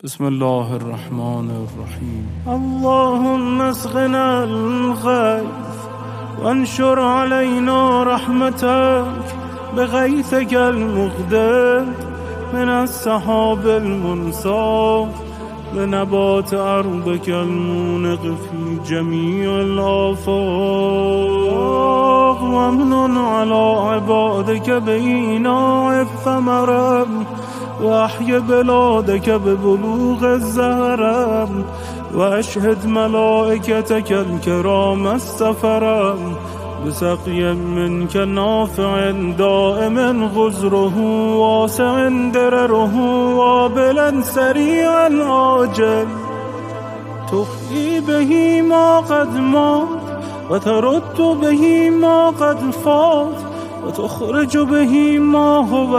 بسم الله الرحمن الرحيم. اللهم اسقنا الغيث وانشر علينا رحمتك بغيثك المغدق من السحاب المنصاف لنبات أرضك المونق في جميع الآفاق وامنن على عبادك بإيناع الثمرة وأحي بلادك ببلوغ الزهرة وأشهد ملائكتك الكرام السفرة بسقي منك نافع دائم غزره واسع درره وابلا سريعا عاجل تحيي به ما قد مات وترد به ما قد فات وتخرج به ما هو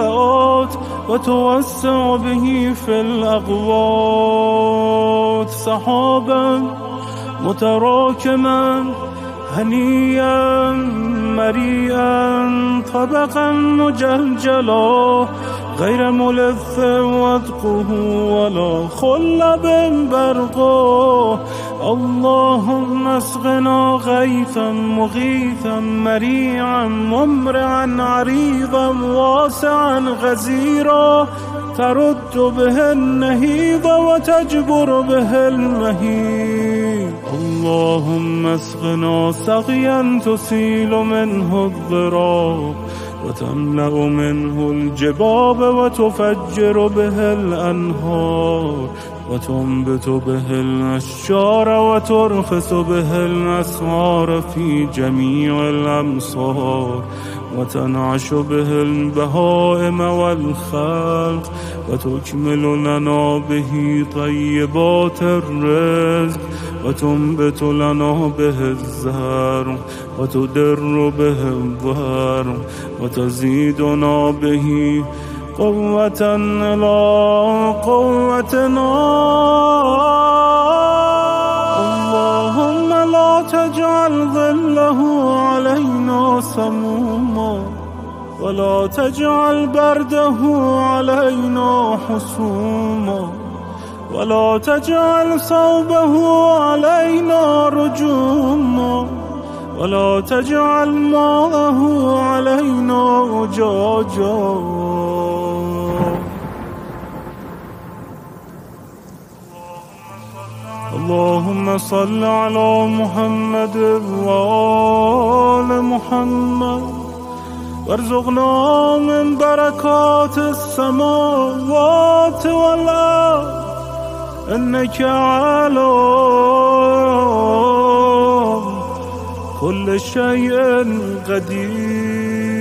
آت وتوسع به في الأقوات سحابا متراكما هنيا مريئا طبقا مجلجلا غير ملث وذقه ولا خلب برقه اللهم اسقنا غيثا مغيثا مريعا ممرعا عريضا واسعا غزيرا ترد به النهيض وتجبر به المهيض اللهم اسقنا سقيا تسيل منه الضراب وتملأ منه الجباب وتفجر به الأنهار وتنبت به الأشجار وترخص به الأسعار في جميع الأمصار وتنعش به البهائم والخلق وتكمل لنا به طيبات الرزق وتنبت لنا به الزرع وتدر به الظهر وتزيدنا به قوة إلى قوتنا اللهم لا تجعل ظله علينا سموما ولا تجعل برده علينا حسوما ولا تجعل صوبه علينا رجوما ولا تجعل ماءه علينا أجاجا اللهم صل على محمد وآل محمد وارزقنا من بركات السماوات والأرض إنك على كل شيء قدير.